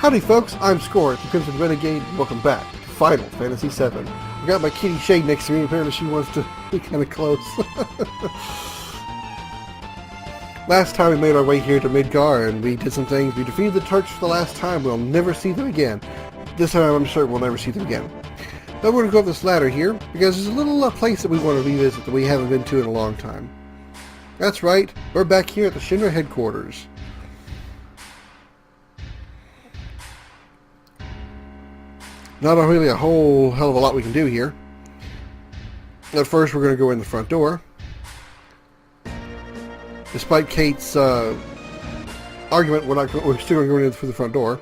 Howdy folks, I'm Scoryth, the Crimson Renegade, and welcome back to Final Fantasy VII. I got my kitty Shade next to me, apparently she wants to be kind of close. Last time we made our way here to Midgar, and we did some things. We defeated the Turks for the last time. We'll never see them again. This time I'm sure we'll never see them again. But we're going to go up this ladder here, because there's a little place that we want to revisit that we haven't been to in a long time. That's right, we're back here at the Shinra headquarters. Not really a whole hell of a lot we can do here. At first, we're going to go in the front door. Despite Kate's argument, we're still going to go in through the front door.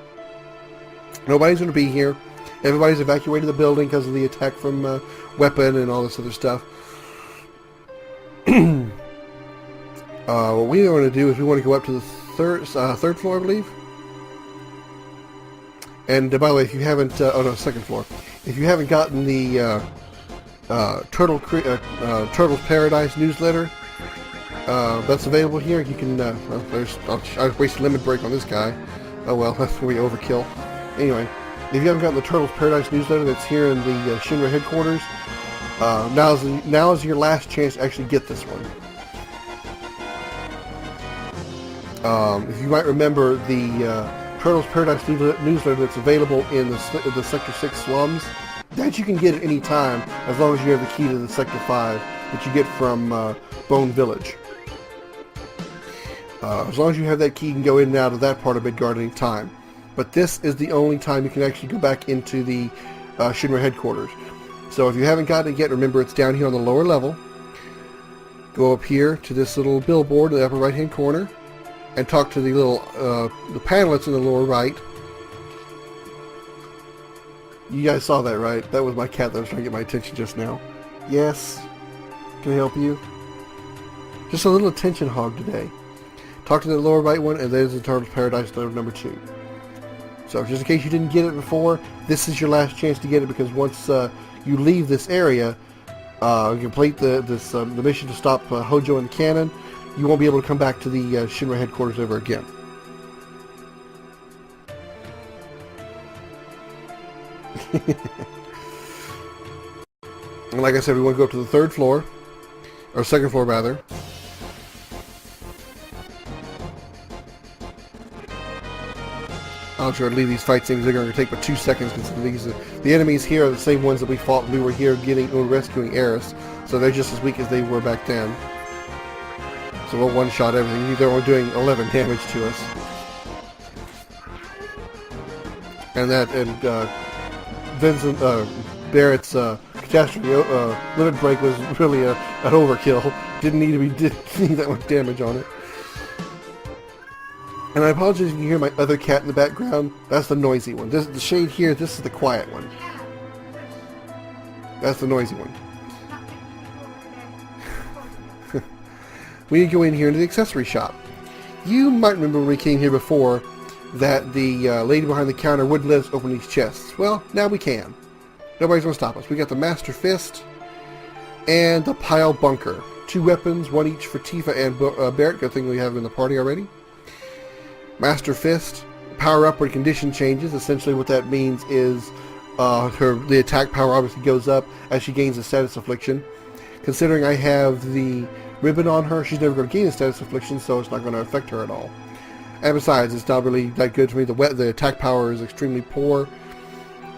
Nobody's going to be here. Everybody's evacuated the building because of the attack from Weapon and all this other stuff. What we want to do is we want to go up to the third floor, I believe. And by the way, if you haven't, second floor. If you haven't gotten the Turtles Paradise newsletter, that's available here. You can. I wasted a limit break on this guy. Oh well, that's going to be overkill. Anyway, if you haven't gotten the Turtles Paradise newsletter, that's here in the Shinra headquarters. Now is your last chance to actually get this one. If you might remember the Turtles Paradise newsletter that's available in the Sector 6 slums, that you can get at any time as long as you have the key to the Sector 5 that you get from Bone Village. As long as you have that key, you can go in and out of that part of Midgar at any time. But this is the only time you can actually go back into the Shinra headquarters. So if you haven't gotten it yet, remember it's down here on the lower level. Go up here to this little billboard in the upper right hand corner and talk to the little the panel that's in the lower right. You guys saw that, right? That was my cat that was trying to get my attention just now. Yes? Can I help you? Just a little attention hog today. Talk to the lower right one, and there's the Turtles Paradise number 2. So just in case you didn't get it before, this is your last chance to get it, because once you leave this area, complete the mission to stop Hojo and the cannon, you won't be able to come back to the Shinra headquarters ever again. And like I said, we want to go up to the third floor, or second floor rather. I'll try to leave these fight scenes. They're going to take but 2 seconds, because the enemies here are the same ones that we fought when we were here rescuing Eris, so they're just as weak as they were back then. So we'll one-shot everything. They're only doing 11 damage to us. And Vincent Barrett's catastrophe limit break was really an overkill. Didn't need that much damage on it. And I apologize if you hear my other cat in the background. That's the noisy one. The shade here, this is the quiet one. That's the noisy one. We need to go in here into the accessory shop. You might remember when we came here before that the lady behind the counter wouldn't let us open these chests. Well, now we can. Nobody's going to stop us. We got the Master Fist and the Pile Bunker. 2 weapons, 1 each for Tifa and Barrett. Good thing we have them in the party already. Master Fist, power up when condition changes. Essentially what that means is the attack power obviously goes up as she gains a status affliction. Considering I have the ribbon on her, she's never going to gain a status affliction, so it's not going to affect her at all. And besides, it's not really that good for me. The attack power is extremely poor,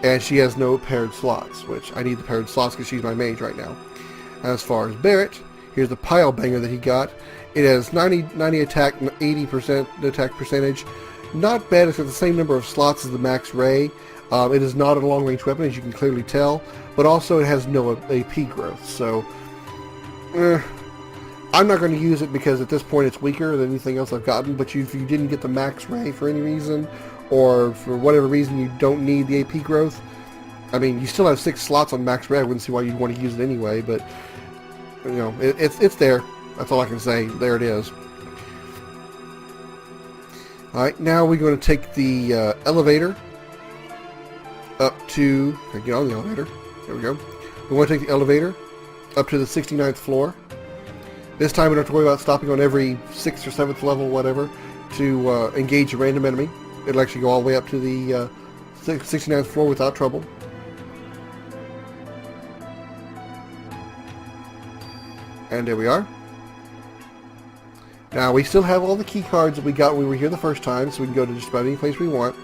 and she has no paired slots, which I need the paired slots because she's my mage right now. As far as Barrett, here's the Pile Banger that he got. It has 90 attack, 80% attack percentage. Not bad. It's got the same number of slots as the Max Ray. It is not a long-range weapon, as you can clearly tell, but also it has no AP growth, so I'm not going to use it because at this point it's weaker than anything else I've gotten, but if you didn't get the Max Ray for any reason, or for whatever reason you don't need the AP growth, I mean, you still have 6 slots on Max Ray. I wouldn't see why you'd want to use it anyway, but, you know, it's there. That's all I can say. There it is. Alright, now we're going to take the elevator up to... Get on the elevator. There we go. We want to take the elevator up to the 69th floor. This time we don't have to worry about stopping on every 6th or 7th level, whatever, to engage a random enemy. it'll actually go all the way up to the 69th floor without trouble. And there we are. Now, we still have all the key cards that we got when we were here the first time, so we can go to just about any place we want.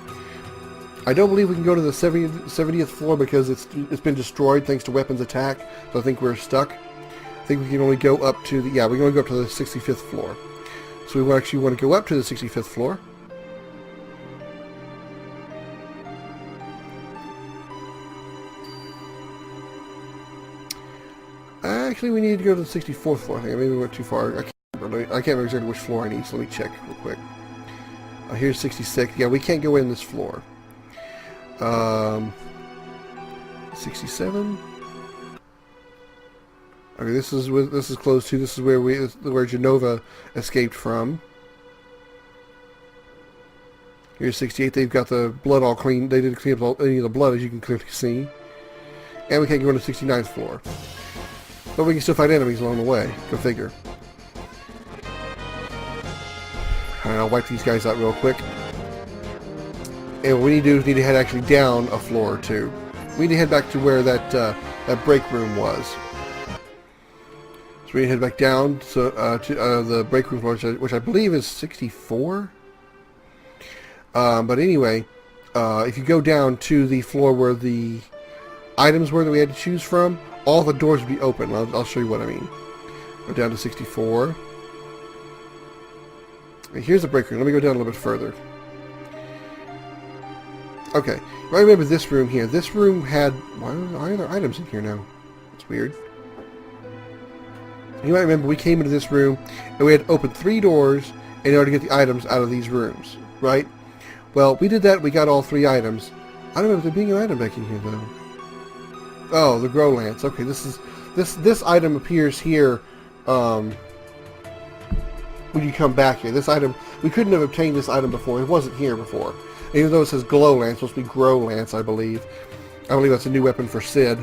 I don't believe we can go to the 70th floor because it's been destroyed thanks to weapons attack, so I think we're stuck. I think we can only go up to the, yeah, we can only go up to the 65th floor. So we actually want to go up to the 65th floor. Actually, we need to go to the 64th floor. I think maybe we went too far. I can't remember exactly which floor I need, so let me check real quick. Here's 66. Yeah, we can't go in this floor. 67. Okay, this is closed too. This is where Genova escaped from. Here's 68. They've got the blood all clean. They didn't clean up any of the blood, as you can clearly see. And we can't go to the 69th floor. But we can still fight enemies along the way. Go figure. Alright, I'll wipe these guys out real quick. And what we need to do is head actually down a floor or two. We need to head back to where that break room was. So we need to head back down to the break room floor, which I believe is 64. But anyway, if you go down to the floor where the items were that we had to choose from, all the doors would be open. I'll show you what I mean. Go down to 64. And here's the break room. Let me go down a little bit further. Okay. I remember this room here. This room had... Why are there items in here now? That's weird. You might remember we came into this room and we had to open 3 doors in order to get the items out of these rooms, right? Well, we did that. We got all 3 items. I don't remember there being an item back in here, though. Oh, the Grow Lance. Okay, this item appears here when you come back here. This item, we couldn't have obtained this item before. It wasn't here before. Even though it says Glow Lance, it's supposed to be Grow Lance, I believe. I believe that's a new weapon for Sid.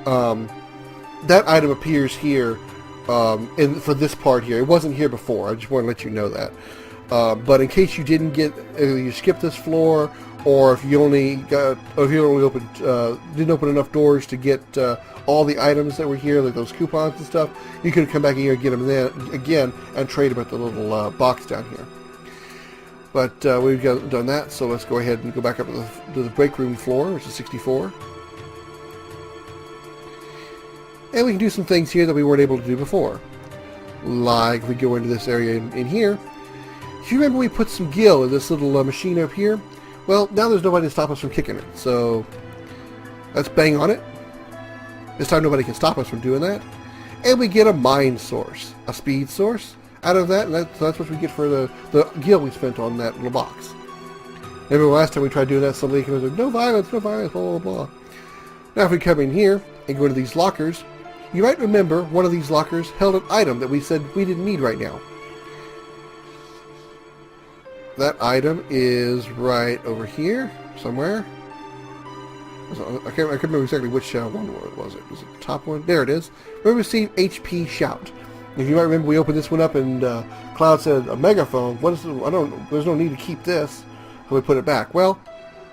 That item appears here for this part here. It wasn't here before. I just want to let you know that. But in case you didn't get, you skipped this floor, or if you only didn't open enough doors to get all the items that were here, like those coupons and stuff, you could come back in here and get them then again and trade them at the little box down here. But we've done that, so let's go ahead and go back up to the break room floor, which is 64. And we can do some things here that we weren't able to do before. Like if we go into this area in here. If you remember we put some gil in this little machine up here, well, now there's nobody to stop us from kicking it. So let's bang on it. This time nobody can stop us from doing that. And we get a mind source, a speed source out of that. And that's what we get for the gil we spent on that little box. Remember last time we tried doing that, somebody was like, no violence, blah, blah, blah. Now if we come in here and go into these lockers, you might remember one of these lockers held an item that we said we didn't need right now. That item is right over here, somewhere. I can't remember exactly which one was it. Was it the top one? There it is. Remember seeing HP Shout. If you might remember, we opened this one up and Cloud said, a megaphone? What is it? There's no need to keep this. So we put it back. Well,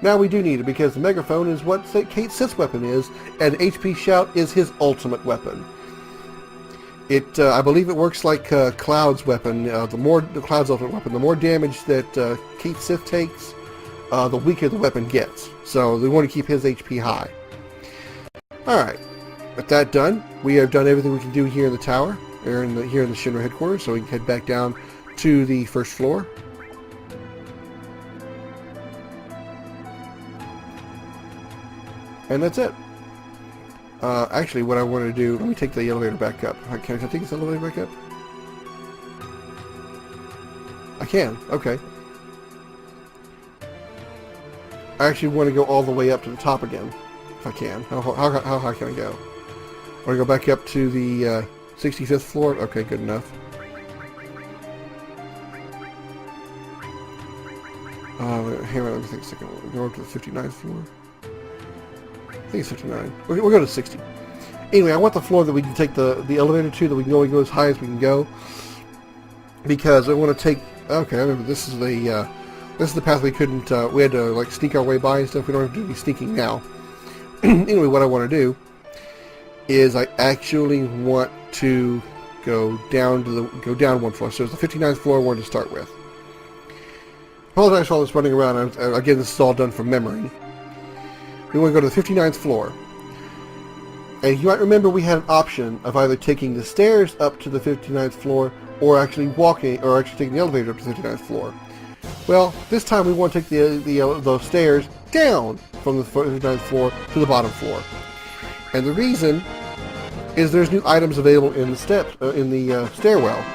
now we do need it because the megaphone is what Kate Sith's weapon is, and HP Shout is his ultimate weapon. I believe it works like Cloud's weapon. The Cloud's ultimate weapon, the more damage that Kate Sith takes, the weaker the weapon gets. So we want to keep his HP high. Alright, with that done, we have done everything we can do here in the tower, here in the Shinra headquarters, so we can head back down to the first floor. And that's it. Actually, what I want to do, let me take the elevator back up. Can I take this elevator back up? I can. Okay. I actually want to go all the way up to the top again, if I can. How high can I go? I want to go back up to the 65th floor. Okay, good enough. Hang on, let me think a second. We'll go up to the 59th floor. I think it's 59. We'll go to 60. Anyway, I want the floor that we can take the elevator to, that we can only go as high as we can go. Because I want to take... Okay, I remember this is the This is the path we couldn't, we had to like sneak our way by and stuff. We don't have to be sneaking now. Anyway, what I want to do is I actually want to go down one floor. So it's the 59th floor I wanted to start with. Apologize for all this running around. Again, this is all done from memory. We want to go to the 59th floor. And you might remember we had an option of either taking the stairs up to the 59th floor or actually taking the elevator up to the 59th floor. Well, this time we want to take those stairs down from the 59th floor to the bottom floor. And the reason is there's new items available in the stairwell.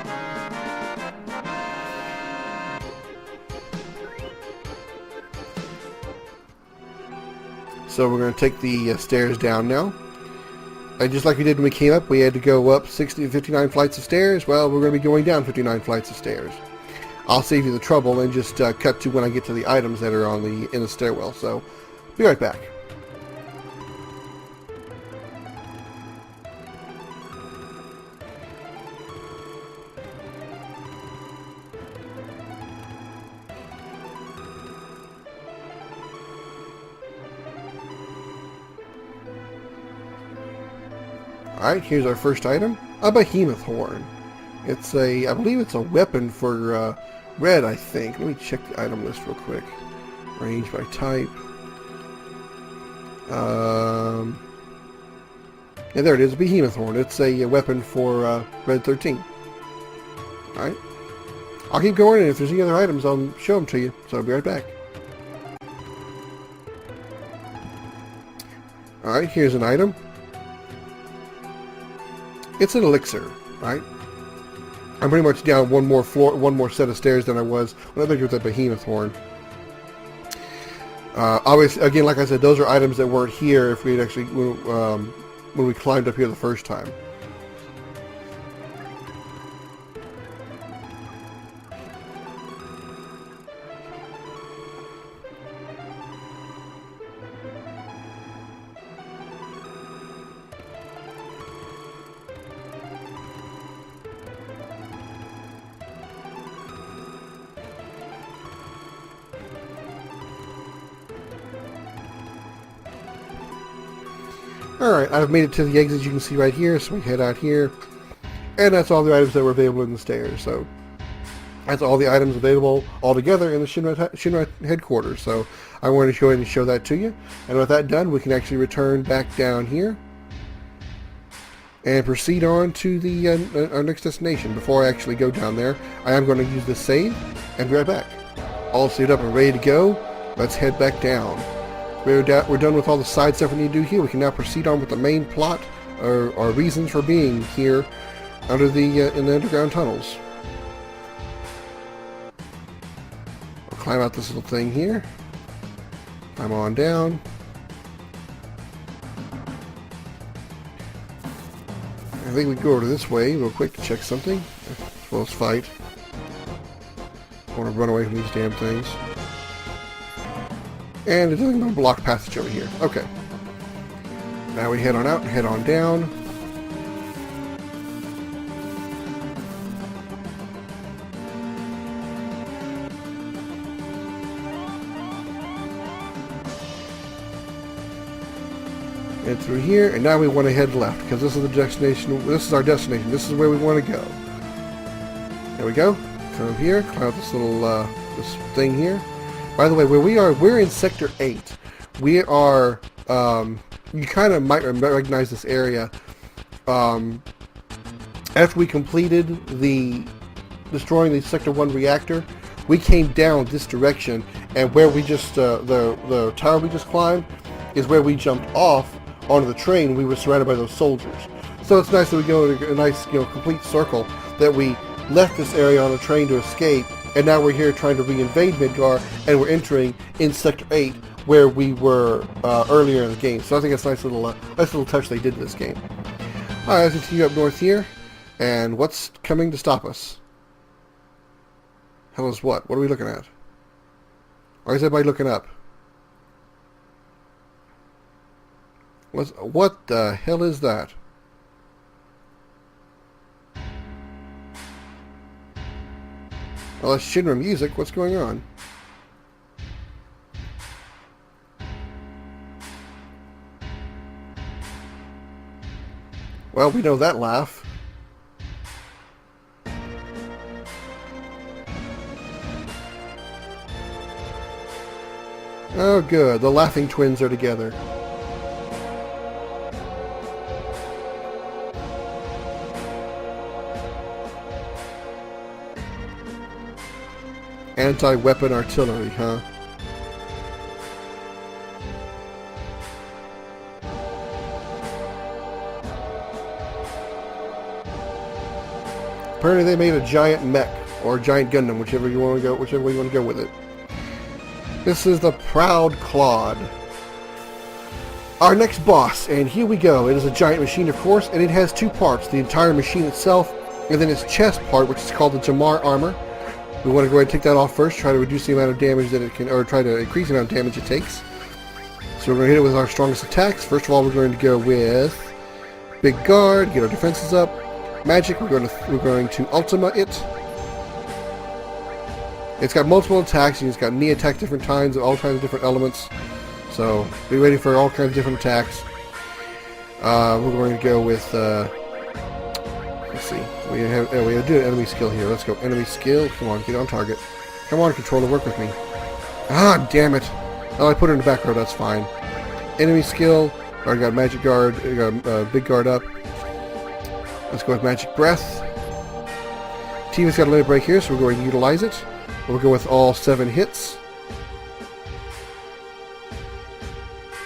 So we're going to take the stairs down now. And just like we did when we came up, we had to go up 59 flights of stairs. Well, we're going to be going down 59 flights of stairs. I'll save you the trouble and just cut to when I get to the items that are in the stairwell. So, be right back. Alright, here's our first item. A behemoth horn. It's I believe it's a weapon for red, I think. Let me check the item list real quick. Range by type. Yeah, there it is, a behemoth horn. It's a weapon for red 13. Alright. I'll keep going, and if there's any other items, I'll show them to you. So I'll be right back. Alright, here's an item. It's an elixir, right? I'm pretty much down one more set of stairs than I was when I picked up that behemoth horn. Obviously, again, like I said, those are items that weren't here if we had actually when we climbed up here the first time. Alright, I've made it to the exit you can see right here, so we head out here. And that's all the items that were available in the stairs, so that's all the items available all together in the Shinra headquarters. So I wanted to go ahead and show that to you. And with that done, we can actually return back down here and proceed on to the our next destination. Before I actually go down there, I am going to use this save and be right back. All saved up and ready to go. Let's head back down. We're done with all the side stuff we need to do here. We can now proceed on with the main plot, or reasons for being here under in the underground tunnels. We'll climb out this little thing here. Climb on down. I think we can go over this way real quick to check something, as well as fight. I want to run away from these damn things. And there's nothing but a blocked passage over here. Okay. Now we head on out and head on down. And through here, and now we want to head left because this is the destination. This is our destination. This is where we want to go. There we go. Come up here, climb up this little this thing here. By the way, where we are, we're in Sector 8. We are, you kind of might recognize this area. After we completed destroying the Sector 1 reactor, we came down this direction, and where we just, the tower we just climbed, is where we jumped off onto the train. We were surrounded by those soldiers. So it's nice that we go in a nice, complete circle, that we left this area on the train to escape, and now we're here trying to reinvade Midgar, and we're entering in Sector 8, where we were earlier in the game. So I think it's a nice little touch they did in this game. Alright, let's continue up north here. And what's coming to stop us? Hell is what? What are we looking at? Or is everybody looking up? What the hell is that? Well, it's Shinra music. What's going on? Well, we know that laugh. Oh, good. The laughing twins are together. Anti-weapon artillery, huh? Apparently they made a giant mech, or a giant Gundam, whichever way you want to go with it. This is the Proud Claude. Our next boss, and here we go. It is a giant machine, of course, and it has two parts. The entire machine itself, and then its chest part, which is called the Jamar armor. We want to go ahead and take that off first, try to reduce the amount of damage that it can, or try to increase the amount of damage it takes. So we're going to hit it with our strongest attacks. First of all, we're going to go with Big Guard, get our defenses up. Magic, we're going to Ultima it. It's got multiple attacks, and it's got knee attack different times, all kinds of different elements. So be ready for all kinds of different attacks. We're going to go with, let's see, we have to do an enemy skill here. Let's go enemy skill. Come on, get on target. Come on, controller, work with me. Ah, damn it. Oh, I put it in the back row, that's fine. Enemy skill. Already got magic guard, got big guard up. Let's go with magic breath. Tifa's got a limit break here, so we're going to utilize it. We'll go with all 7 hits.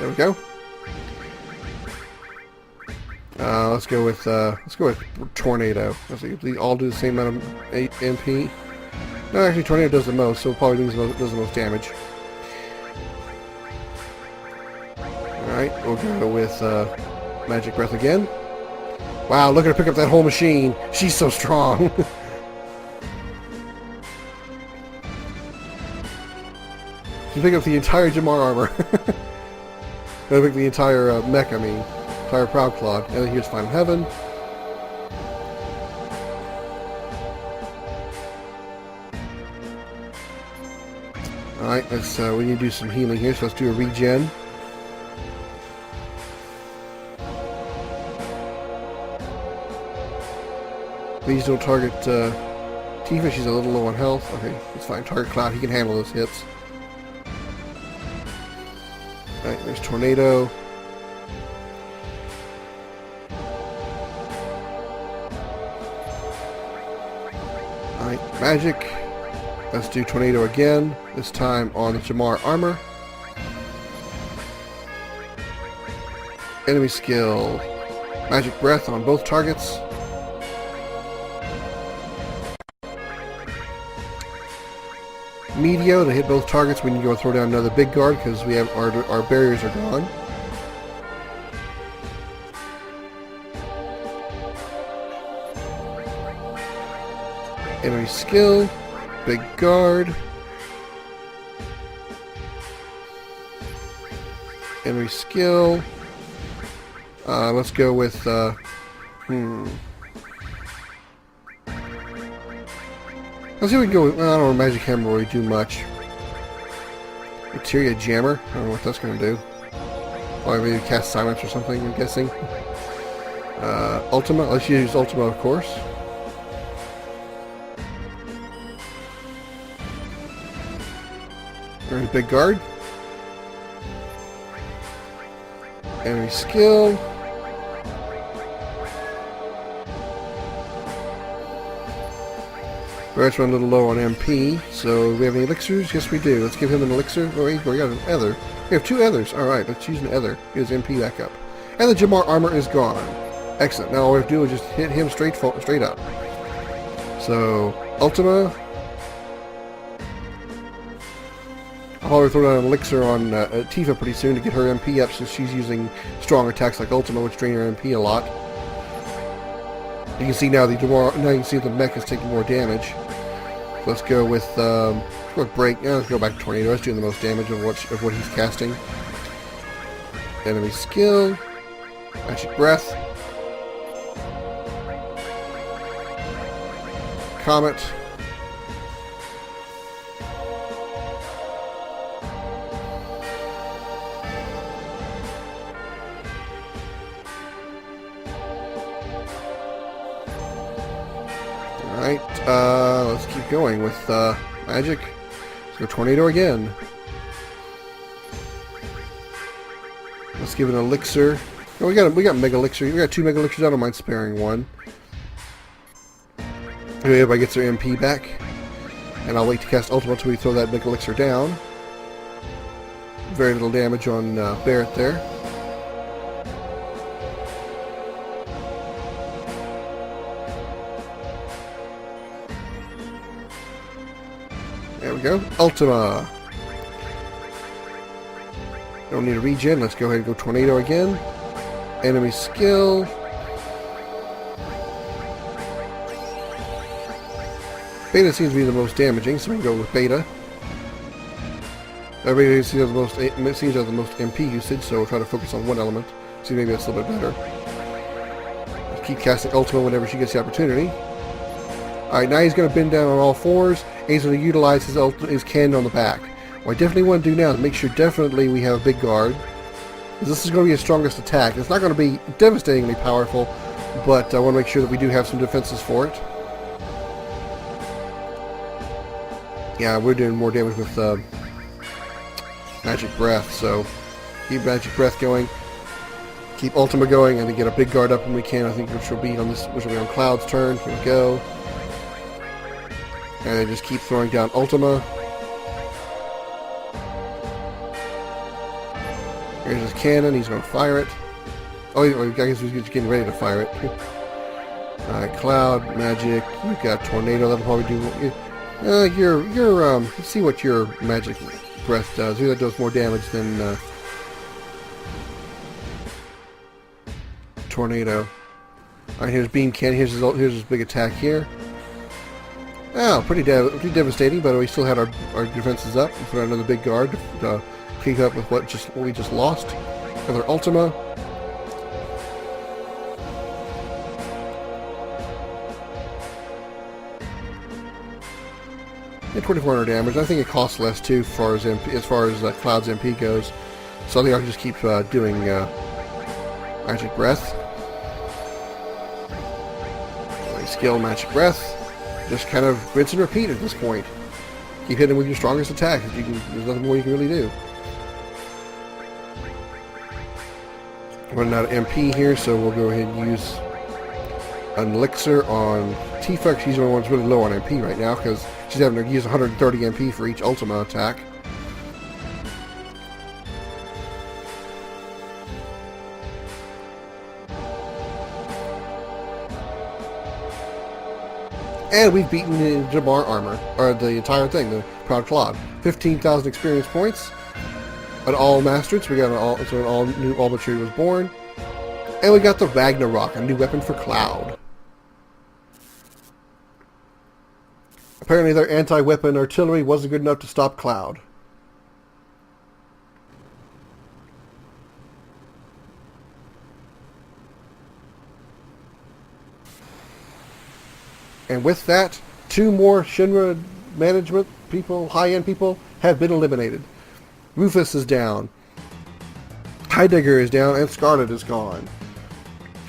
There we go. Let's go with tornado. Let's see, they all do the same amount of MP. No, actually, tornado does the most, so it probably does the most damage. All right, we'll go with magic breath again. Wow, look at her pick up that whole machine. She's so strong. She picked up the entire Jamar armor. I picked the entire mech, I mean. Entire Proud Claude. And then here's Final Heaven. Alright, let's we need to do some healing here, so let's do a regen. Please don't target Tifa, she's a little low on health. Okay, it's fine. Target Cloud, he can handle those hits. Alright, there's Tornado. Alright, Magic. Let's do Tornado again, this time on the Jamar armor. Enemy skill. Magic Breath on both targets. Meteor to hit both targets. We need to go throw down another big guard because we have our barriers are gone. Enemy skill, big guard. Enemy skill. Let's go with Let's see if we can go with, well, I don't know, Magic Hammer will really do much. Materia Jammer, I don't know what that's going to do. Probably maybe cast Silence or something, I'm guessing. Ultima, let's use Ultima, of course. There's Big Guard. Enemy skill. We're actually a little low on MP, so do we have any elixirs? Yes, we do. Let's give him an elixir. Oh, we got an ether. We have 2 ethers. Alright, let's use an ether. Get his MP back up. And the Jamar armor is gone. Excellent. Now all we have to do is just hit him straight up. So, Ultima. I'll probably throw down an elixir on Tifa pretty soon to get her MP up since she's using strong attacks like Ultima, which drain her MP a lot. You can see now you can see the mech is taking more damage. Let's go with break. Yeah, let's go back to Tornado. That's doing the most damage of what he's casting. Enemy skill, Magic Breath, Comet. Alright, let's keep going with magic. Let's go Tornado again. Let's give it an elixir. Oh, we got Mega Elixir. We got 2 Mega Elixirs. I don't mind sparing one. Maybe everybody gets their MP back. And I'll wait to cast Ultimate until we throw that Mega Elixir down. Very little damage on Barrett there. There we go. Ultima. Don't need a regen. Let's go ahead and go Tornado again. Enemy skill. Beta seems to be the most damaging, so we'll go with Beta. Everybody seems to have the most MP usage, so we'll try to focus on one element. See, maybe that's a little bit better. Let's keep casting Ultima whenever she gets the opportunity. Alright, now he's going to bend down on all fours, and he's going to utilize his cannon on the back. What I definitely want to do now is make sure definitely we have a big guard. This is going to be his strongest attack. It's not going to be devastatingly powerful, but I want to make sure that we do have some defenses for it. Yeah, we're doing more damage with Magic Breath, so keep Magic Breath going. Keep Ultima going, and then get a big guard up when we can. I think which will be on Cloud's turn. Here we go. And then just keep throwing down Ultima. Here's his cannon. He's going to fire it. Oh, I guess he's getting ready to fire it. Alright, Cloud, Magic. You've got Tornado. That'll probably do. Let's see what your Magic Breath does. That does more damage than Tornado. Alright, here's Beam Cannon. Here's his big attack here. Oh, pretty devastating, but we still had our defenses up. We put out another big guard to keep up with what we just lost. Another Ultima. And 2,400 damage. I think it costs less too, as far as Cloud's MP goes. So I think I'll just keep doing Magic Breath. Skill Magic Breath. Just kind of rinse and repeat at this point. Keep hitting with your strongest attack. There's nothing more you can really do. Running out of MP here, so we'll go ahead and use an elixir on Tifa. She's the only one that's really low on MP right now because she's having to use 130 MP for each Ultima attack. And we've beaten the Jamar armor, or the entire thing, the Proud Claude. 15,000 experience points. An all mastered, so we got an all new all maturity was born. And we got the Ragnarok, a new weapon for Cloud. Apparently their anti-weapon artillery wasn't good enough to stop Cloud. And with that, 2 more Shinra management people, high-end people, have been eliminated. Rufus is down. Heidegger is down, and Scarlet is gone.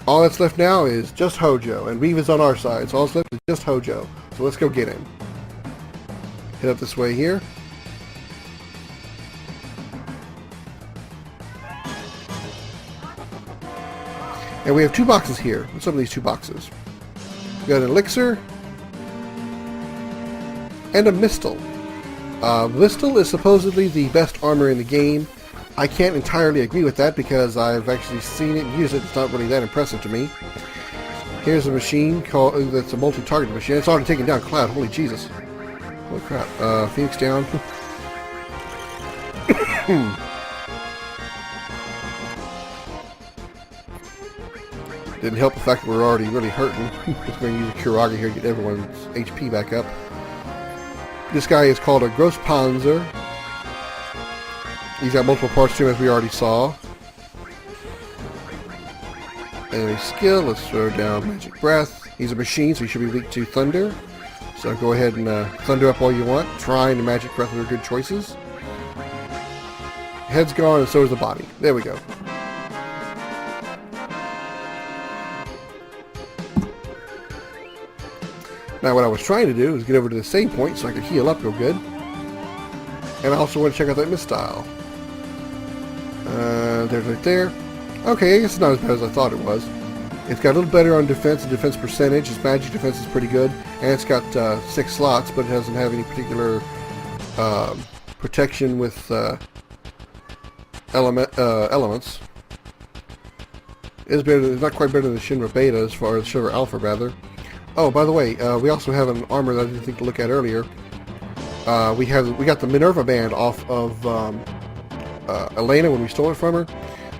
All that's left now is just Hojo, and Reeve is on our side, so all that's left is just Hojo. So let's go get him. Head up this way here. And we have 2 boxes here. What's up with these 2 boxes? We got an elixir and a Mistle. Mistle is supposedly the best armor in the game. I can't entirely agree with that because I've actually seen it and used it. It's not really that impressive to me. Here's a machine that's a multi-targeted machine. It's already taken down Cloud. Holy Jesus. Holy crap. Phoenix down. Didn't help the fact that we're already really hurting. Just going to use a Kuraga here to get everyone's HP back up. This guy is called a Grosspanzer. He's got multiple parts to him, as we already saw. Enemy skill, let's throw down Magic Breath. He's a machine, so he should be weak to Thunder. So go ahead and Thunder up all you want. Trying the Magic Breath are good choices. Head's gone, and so is the body. There we go. Now what I was trying to do is get over to the save point so I could heal up real good. And I also want to check out that missile. There's right there. Okay, I guess it's not as bad as I thought it was. It's got a little better on defense and defense percentage. Its magic defense is pretty good. And it's got 6 slots, but it doesn't have any particular protection with elements. It's not quite better than the Shinra Beta, as far as Shinra Alpha, rather. Oh, by the way, we also have an armor that I didn't think to look at earlier. We got the Minerva band off of Elena when we stole it from her.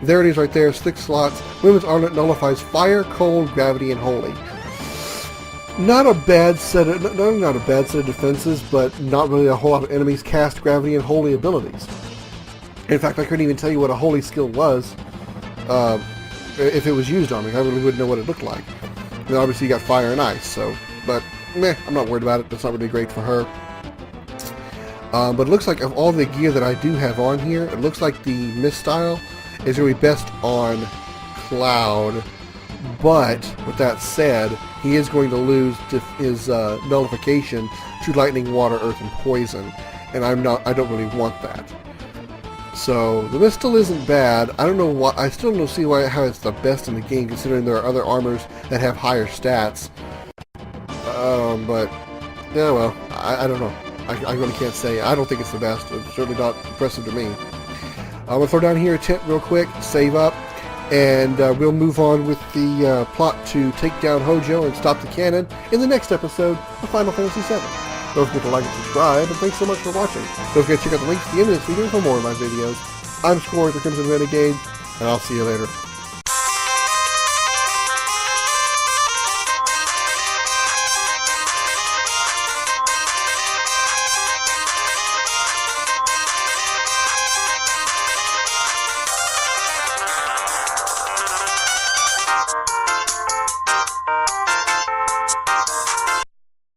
There it is right there, 6 slots. Women's armor nullifies fire, cold, gravity, and holy. Not a bad set of defenses, but not really a whole lot of enemies cast gravity and holy abilities. In fact, I couldn't even tell you what a holy skill was if it was used on me. I really wouldn't know what it looked like. And obviously you got fire and ice, so, but meh, I'm not worried about it. That's not really great for her. But it looks like of all the gear that I do have on here, it looks like the Mistile is going to be best on Cloud. But with that said, he is going to lose his nullification to lightning, water, earth, and poison, and I don't really want that. So the Mistile isn't bad. I don't know why. I still don't see how it's the best in the game, considering there are other armors that have higher stats. But yeah, well, I don't know. I really can't say. I don't think it's the best. It's certainly not impressive to me. I'm gonna throw down here a tent real quick, save up, and we'll move on with the plot to take down Hojo and stop the cannon in the next episode of Final Fantasy VII. Don't forget to like and subscribe, and thanks so much for watching. Don't forget to check out the links at the end of this video for more of my videos. I'm Scoryth, the Crimson Renegade, and I'll see you later.